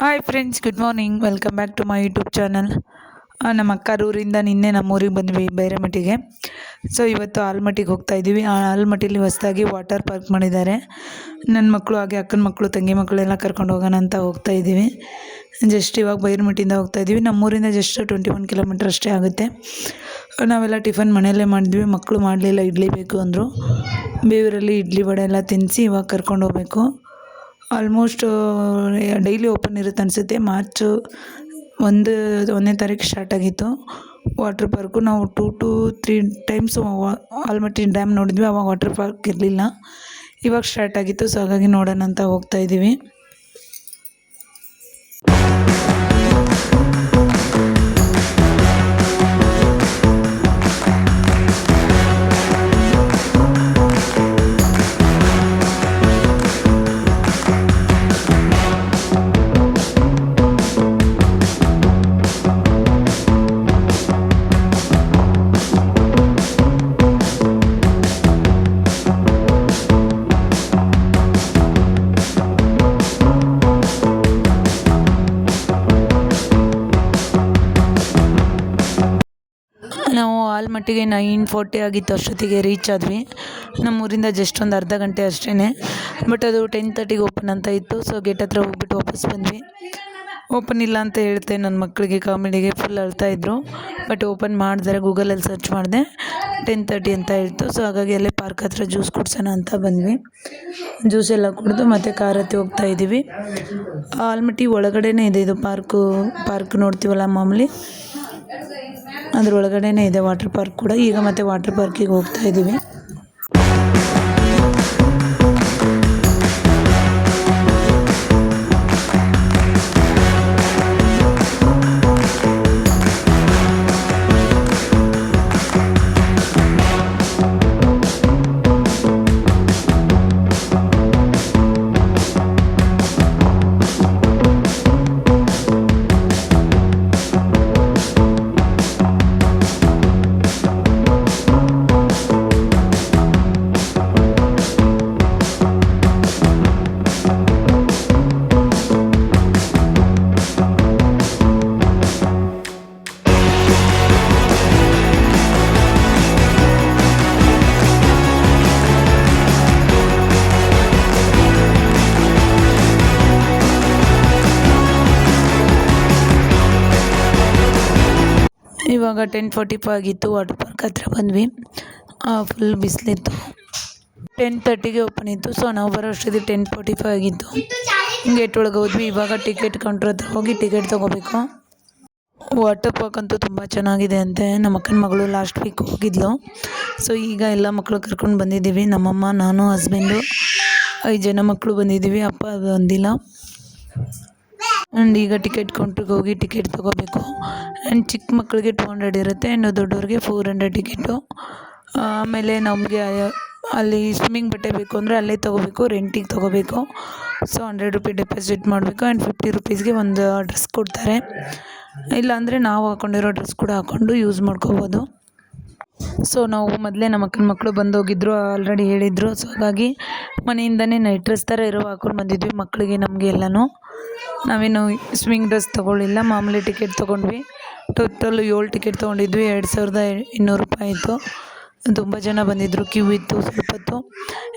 Hi friends, good morning. Welcome back to my YouTube channel. ನಮ್ಮ ಅಕ್ಕರೂರಿಂದ ನಿನ್ನೆ ನಮ್ಮೂರಿಗೆ ಬಂದ್ವಿ, ಬೈರಮಟ್ಟಿಗೆ. ಸೊ ಇವತ್ತು ಆಲ್ಮಟ್ಟಿಗೆ ಹೋಗ್ತಾ ಇದ್ದೀವಿ. ಆ ಆಲ್ಮಟ್ಟಿಲಿ ಹೊಸದಾಗಿ ವಾಟರ್ ಪಾರ್ಕ್ ಮಾಡಿದ್ದಾರೆ. ನನ್ನ ಮಕ್ಕಳು ಹಾಗೆ ಅಕ್ಕನ ಮಕ್ಕಳು, ತಂಗಿ ಮಕ್ಕಳೆಲ್ಲ ಕರ್ಕೊಂಡು ಹೋಗೋಣ ಅಂತ ಹೋಗ್ತಾ ಇದ್ದೀವಿ. ಜಸ್ಟ್ ಇವಾಗ ಬೈರಮಟ್ಟಿಯಿಂದ ಹೋಗ್ತಾ ಇದ್ದೀವಿ. ನಮ್ಮೂರಿಂದ ಜಸ್ಟ್ 21 ಕಿಲೋಮೀಟ್ರ್ ಅಷ್ಟೇ ಆಗುತ್ತೆ. ನಾವೆಲ್ಲ ಟಿಫನ್ ಮನೆಯಲ್ಲೇ ಮಾಡಿದ್ವಿ. ಮಕ್ಕಳು ಮಾಡಲಿಲ್ಲ, ಇಡ್ಲಿ ಬೇಕು ಅಂದರು. ಬೇವರಲ್ಲಿ ಇಡ್ಲಿ ವಡೆ ಎಲ್ಲ ತಿನ್ನಿಸಿ ಇವಾಗ ಕರ್ಕೊಂಡು ಹೋಗಬೇಕು. ಆಲ್ಮೋಸ್ಟ್ ಡೈಲಿ ಓಪನ್ ಇರುತ್ತೆ ಅನಿಸುತ್ತೆ. ಮಾರ್ಚ್ 1ನೇ ತಾರೀಕು ಸ್ಟಾರ್ಟ್ ಆಗಿತ್ತು ವಾಟರ್ ಪಾರ್ಕು. ನಾವು 2 to 3 ಟೈಮ್ಸ್ ಆಲ್ಮಟ್ಟಿ ಡ್ಯಾಮ್ ನೋಡಿದ್ವಿ. ಆವಾಗ ವಾಟರ್ ಪಾರ್ಕ್ ಇರಲಿಲ್ಲ, ಇವಾಗ ಸ್ಟಾರ್ಟ್ ಆಗಿತ್ತು. ಸೊ ಹಾಗಾಗಿ ನೋಡೋಣ ಅಂತ ಹೋಗ್ತಾ ಇದ್ದೀವಿ. ನಾವು ಆಲ್ಮಟ್ಟಿಗೆ 9:40 ಆಗಿತ್ತು, ಅಷ್ಟೊತ್ತಿಗೆ ರೀಚ್ ಆದ್ವಿ. ನಮ್ಮೂರಿಂದ ಜಸ್ಟ್ ಒಂದು ಅರ್ಧ ಗಂಟೆ ಅಷ್ಟೇ. ಬಟ್ ಅದು 10:30ಗೆ ಓಪನ್ ಅಂತ ಇತ್ತು. ಸೊ ಗೇಟ್ ಹತ್ರ ಹೋಗ್ಬಿಟ್ಟು ವಾಪಸ್ ಬಂದ್ವಿ. ಓಪನ್ ಇಲ್ಲ ಅಂತ ಹೇಳ್ತೆ ನನ್ನ ಮಕ್ಕಳಿಗೆ, ಕಾಮಿಡಿಗೆ ಫುಲ್ ಅಳ್ತಾಯಿದ್ರು. ಬಟ್ ಓಪನ್ ಮಾಡಿದ್ರೆ ಗೂಗಲಲ್ಲಿ ಸರ್ಚ್ ಮಾಡಿದೆ, 10:30 ಅಂತ ಹೇಳ್ತು. ಸೊ ಹಾಗಾಗಿ ಅಲ್ಲೇ ಪಾರ್ಕ್ ಹತ್ರ ಜ್ಯೂಸ್ ಕುಡ್ಸೋಣ ಅಂತ ಬಂದ್ವಿ. ಜ್ಯೂಸ್ ಎಲ್ಲ ಕುಡಿದು ಮತ್ತೆ ಕಾರ್ ಹತ್ತಿ ಹೋಗ್ತಾ ಇದ್ದೀವಿ. ಆಲ್ಮಟ್ಟಿ ಒಳಗಡೆನೇ ಇದೆ ಇದು ಪಾರ್ಕ್ ನೋಡ್ತೀವಲ್ಲ ಮಾಮೂಲಿ, ಅದ್ರ ಒಳಗಡೆನೇ ಇದೆ ವಾಟರ್ ಪಾರ್ಕ್ ಕೂಡ. ಈಗ ಮತ್ತೆ ವಾಟರ್ ಪಾರ್ಕಿಗೆ ಹೋಗ್ತಾ ಇದ್ದೀವಿ. ಇವಾಗ 10:45 ಆಗಿತ್ತು. ವಾಟರ್ ಪಾರ್ಕ್ ಹತ್ರ ಬಂದ್ವಿ. ಫುಲ್ ಬಿಸಿಲಿತ್ತು. 10:30ಗೆ ಓಪನ್ ಇತ್ತು. ಸೊ ನಾವು ಬರೋ ಅಷ್ಟೊತ್ತಿಗೆ 10:45 ಆಗಿತ್ತು. ಗೇಟ್ ಒಳಗೆ ಹೋದ್ವಿ. ಇವಾಗ ಟಿಕೆಟ್ ಕೌಂಟ್ರ್ ಹತ್ರ ಹೋಗಿ ಟಿಕೆಟ್ ತೊಗೋಬೇಕು. ವಾಟರ್ ಪಾರ್ಕ್ ಅಂತೂ ತುಂಬ ಚೆನ್ನಾಗಿದೆ ಅಂತೆ. ನಮ್ಮ ಅಕ್ಕನ ಮಗಳು ಲಾಸ್ಟ್ ವೀಕ್ ಹೋಗಿದ್ಲು. ಸೊ ಈಗ ಎಲ್ಲ ಮಕ್ಕಳು ಕರ್ಕೊಂಡು ಬಂದಿದ್ದೀವಿ. ನಮ್ಮಮ್ಮ, ನಾನು, ಹಸ್ಬೆಂಡು, 5 ಜನ ಮಕ್ಕಳು ಬಂದಿದ್ದೀವಿ. ಅಪ್ಪ ಬಂದಿಲ್ಲ. ಆ್ಯಂಡ್ ಈಗ ಟಿಕೆಟ್ ಕೌಂಟ್ರಿಗೆ ಹೋಗಿ ಟಿಕೆಟ್ ತೊಗೋಬೇಕು. ಆ್ಯಂಡ್ ಚಿಕ್ಕ ಮಕ್ಕಳಿಗೆ 200 ಇರುತ್ತೆ, ಆ್ಯಂಡ್ ದೊಡ್ಡವ್ರಿಗೆ 400 ಟಿಕೆಟು. ಆಮೇಲೆ ನಮಗೆ ಅಲ್ಲಿ ಸ್ವಿಮ್ಮಿಂಗ್ ಬಟ್ಟೆ ಬೇಕು ಅಂದರೆ ಅಲ್ಲೇ ತೊಗೋಬೇಕು, ರೆಂಟಿಗೆ ತೊಗೋಬೇಕು. ಸೊ 100 ರೂಪಾಯಿ ಡೆಪಾಸಿಟ್ ಮಾಡಬೇಕು. ಆ್ಯಂಡ್ 50 ರೂಪೀಸ್ಗೆ ಒಂದು ಡ್ರೆಸ್ ಕೊಡ್ತಾರೆ. ಇಲ್ಲಾಂದರೆ ನಾವು ಹಾಕ್ಕೊಂಡಿರೋ ಡ್ರೆಸ್ ಕೂಡ ಹಾಕ್ಕೊಂಡು ಯೂಸ್ ಮಾಡ್ಕೋಬೋದು. ಸೊ ನಾವು ಮೊದಲೇ ನಮ್ಮ ಅಕ್ಕನ ಮಕ್ಕಳು ಬಂದೋಗಿದ್ರು, ಆಲ್ರೆಡಿ ಹೇಳಿದರು. ಸೊ ಹಾಗಾಗಿ ಮನೆಯಿಂದನೇ ನೈಟ್ ಡ್ರೆಸ್ ಥರ ಇರೋ ಹಾಕೊಂಡು ಬಂದಿದ್ವಿ ಮಕ್ಕಳಿಗೆ, ನಮಗೆ ಎಲ್ಲನೂ. ನಾವೇನು ಸ್ವಿಮ್ಮಿಂಗ್ ಡ್ರೆಸ್ ತೊಗೊಳ್ಳಿಲ್ಲ, ಮಾಮೂಲಿ ಟಿಕೆಟ್ ತೊಗೊಂಡ್ವಿ. Total 7 ticket ತೊಗೊಂಡಿದ್ವಿ. 2200 ರೂಪಾಯಿ ಆಯಿತು. ತುಂಬ ಜನ ಬಂದಿದ್ದರು, ಕ್ಯೂ ಇತ್ತು ಸ್ವಲ್ಪ ಹೊತ್ತು.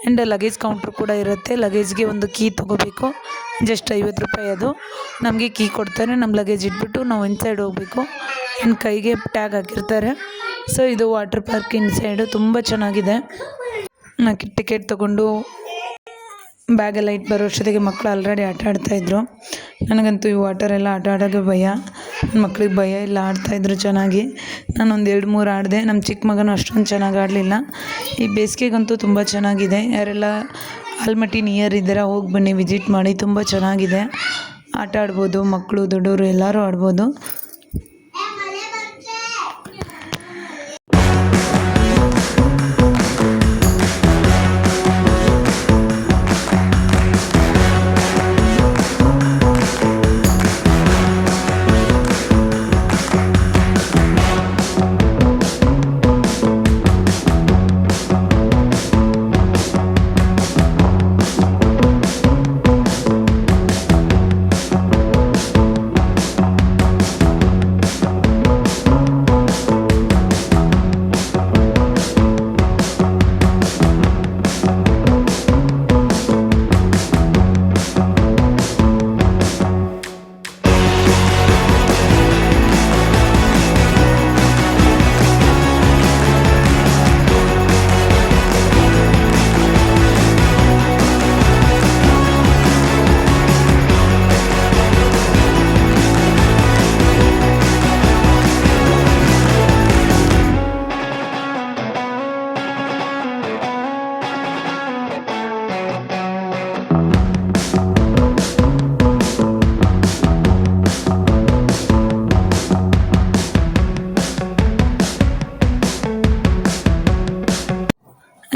ಆ್ಯಂಡ್ ಲಗೇಜ್ ಕೌಂಟ್ರ್ ಕೂಡ ಇರುತ್ತೆ. ಲಗೇಜ್ಗೆ ಒಂದು ಕೀ ತೊಗೋಬೇಕು, ಜಸ್ಟ್ 50 ರೂಪಾಯಿ. ಅದು ನಮಗೆ ಕೀ ಕೊಡ್ತಾರೆ. ನಮ್ಮ ಲಗೇಜ್ ಇಟ್ಬಿಟ್ಟು ನಾವು ಇನ್ಸೈಡ್ ಹೋಗಬೇಕು. ಆ್ಯಂಡ್ ಕೈಗೆ ಟ್ಯಾಗ್ ಹಾಕಿರ್ತಾರೆ. ಸೊ ಇದು ವಾಟರ್ ಪಾರ್ಕ್ ಇನ್ಸೈಡು ತುಂಬ ಚೆನ್ನಾಗಿದೆ. ಟಿಕೆಟ್ ತೊಗೊಂಡು ಬ್ಯಾಗೆಲ್ಲ ಇಟ್ಟು ಬರೋ ಅಷ್ಟೊತ್ತಿಗೆ ಮಕ್ಕಳು ಆಲ್ರೆಡಿ ಆಟ ಆಡ್ತಾಯಿದ್ರು. ನನಗಂತೂ ಈ ವಾಟರೆಲ್ಲ ಆಟ ಆಡೋಕ್ಕೆ ಭಯ. ನನ್ನ ಮಕ್ಳಿಗೆ ಭಯ ಇಲ್ಲ, ಆಡ್ತಾಯಿದ್ರು ಚೆನ್ನಾಗಿ. ನಾನೊಂದು 2-3 ಆಡಿದೆ. ನಮ್ಮ ಚಿಕ್ಕ ಮಗನೂ ಅಷ್ಟೊಂದು ಚೆನ್ನಾಗಿ ಆಡಲಿಲ್ಲ. ಈ ಬೇಸಿಗೆಗಂತೂ ತುಂಬ ಚೆನ್ನಾಗಿದೆ. ಯಾರೆಲ್ಲ ಆಲ್ಮಟ್ಟಿ ನಿಯರ್ ಇದ್ದೀರಾ ಹೋಗಿ ಬನ್ನಿ, ವಿಸಿಟ್ ಮಾಡಿ. ತುಂಬ ಚೆನ್ನಾಗಿದೆ. ಆಟ ಆಡ್ಬೋದು, ಮಕ್ಕಳು ದೊಡ್ಡವರು ಎಲ್ಲರೂ ಆಡ್ಬೋದು.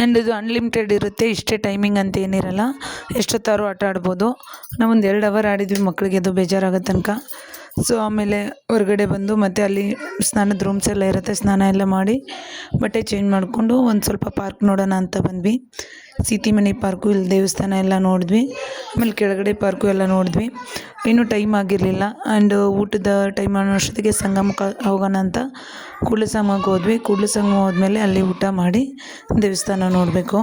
ಆ್ಯಂಡ್ ಇದು ಅನ್ಲಿಮಿಟೆಡ್ ಇರುತ್ತೆ, ಇಷ್ಟೇ ಟೈಮಿಂಗ್ ಅಂತ ಏನಿರಲ್ಲ, ಎಷ್ಟೊತ್ತಾದ್ರೂ ಆಟ ಆಡ್ಬೋದು. ನಾವೊಂದು 2 ಅವರ್ ಆಡಿದ್ವಿ ಮಕ್ಕಳಿಗೆ ಅದು ಬೇಜಾರಾಗೋ ತನಕ. ಸೊ ಆಮೇಲೆ ಹೊರಗಡೆ ಬಂದು ಮತ್ತೆ ಅಲ್ಲಿ ಸ್ನಾನದ ರೂಮ್ಸ್ ಎಲ್ಲ ಇರುತ್ತೆ, ಸ್ನಾನ ಎಲ್ಲ ಮಾಡಿ ಬಟ್ಟೆ ಚೇಂಜ್ ಮಾಡಿಕೊಂಡು ಒಂದು ಸ್ವಲ್ಪ ಪಾರ್ಕ್ ನೋಡೋಣ ಅಂತ ಬಂದ್ವಿ. ಸೀತಿಮನೆ ಪಾರ್ಕು, ಇಲ್ಲಿ ದೇವಸ್ಥಾನ ಎಲ್ಲ ನೋಡಿದ್ವಿ. ಆಮೇಲೆ ಕೆಳಗಡೆ ಪಾರ್ಕು ಎಲ್ಲ ನೋಡಿದ್ವಿ. ಇನ್ನೂ ಟೈಮ್ ಆಗಿರಲಿಲ್ಲ ಆ್ಯಂಡ್ ಊಟದ ಟೈಮ್ ಅನ್ನೋಷ್ಟೊತ್ತಿಗೆ ಸಂಗಮಕ್ಕೆ ಹೋಗೋಣ ಅಂತ ಕೂಡಲ ಸಂಗಮಕ್ಕೆ ಹೋದ್ವಿ. ಕೂಡಲ ಸಂಗಮ ಹೋದ್ಮೇಲೆ ಅಲ್ಲಿ ಊಟ ಮಾಡಿ ದೇವಸ್ಥಾನ ನೋಡಬೇಕು.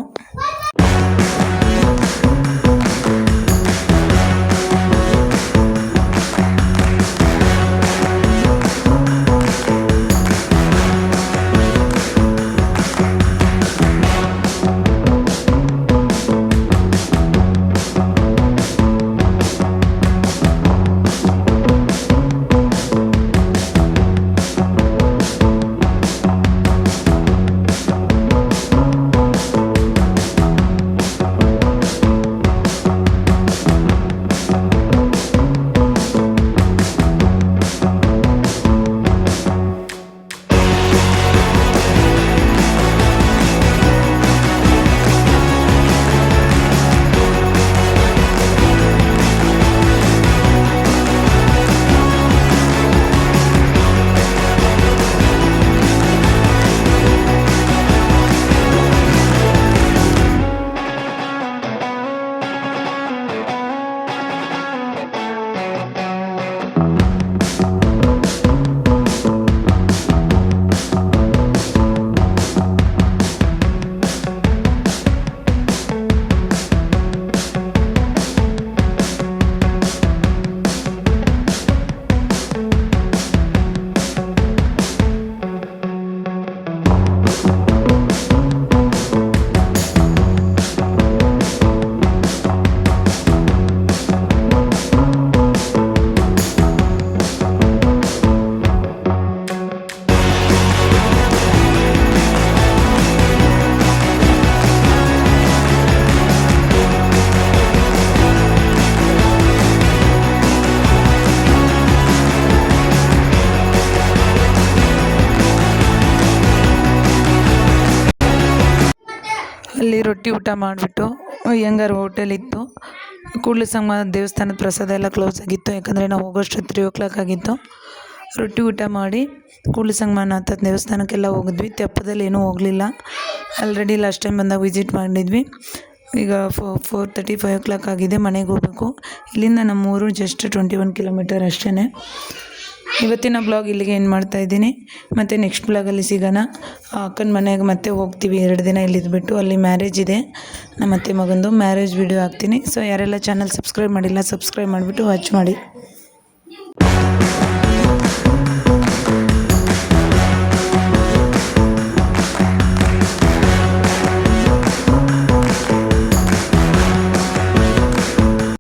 ಅಲ್ಲಿ ರೊಟ್ಟಿ ಊಟ ಮಾಡಿಬಿಟ್ಟು ಅಯ್ಯಂಗಾರ್ ಹೋಟೆಲ್ ಇತ್ತು. ಕೂಡಲ ಸಂಗಮ ದೇವಸ್ಥಾನದ ಪ್ರಸಾದ ಎಲ್ಲ ಕ್ಲೋಸ್ ಆಗಿತ್ತು, ಯಾಕಂದರೆ ನಾವು ಹೋಗೋಷ್ಟು 3 o'clock ಆಗಿತ್ತು. ರೊಟ್ಟಿ ಊಟ ಮಾಡಿ ಕೂಡಲ ಸಂಗಮನಾಥ ದೇವಸ್ಥಾನಕ್ಕೆಲ್ಲ ಹೋಗಿದ್ವಿ. ತೆಪ್ಪದಲ್ಲಿ ಏನೂ ಹೋಗಲಿಲ್ಲ, ಆಲ್ರೆಡಿ ಲಾಸ್ಟ್ ಟೈಮ್ ಬಂದಾಗ ವಿಸಿಟ್ ಮಾಡಿದ್ವಿ. ಈಗ 4:30 5 o'clock ಆಗಿದೆ, ಮನೆಗೆ ಹೋಗಬೇಕು. ಇಲ್ಲಿಂದ ನಮ್ಮೂರು ಜಸ್ಟ್ 21 kilometer ಅಷ್ಟೇ. ಇವತ್ತಿನ ಬ್ಲಾಗ್ ಇಲ್ಲಿಗೆ ಏನು ಮಾಡ್ತಾಯಿದ್ದೀನಿ, ಮತ್ತು ನೆಕ್ಸ್ಟ್ ಬ್ಲಾಗಲ್ಲಿ ಸಿಗೋಣ. ಅಕ್ಕನ ಮನೆಗೆ ಮತ್ತೆ ಹೋಗ್ತೀವಿ, 2 ದಿನ ಇಲ್ಲಿದ್ಬಿಟ್ಟು. ಅಲ್ಲಿ ಮ್ಯಾರೇಜ್ ಇದೆ, ನಮ್ಮ ಅತ್ತೆ ಮಗಂದು ಮ್ಯಾರೇಜ್ ವಿಡಿಯೋ ಹಾಕ್ತೀನಿ. ಸೊ ಯಾರೆಲ್ಲ ಚಾನಲ್ ಸಬ್ಸ್ಕ್ರೈಬ್ ಮಾಡಿಲ್ಲ, ಸಬ್ಸ್ಕ್ರೈಬ್ ಮಾಡಿಬಿಟ್ಟು ವಾಚ್ ಮಾಡಿ.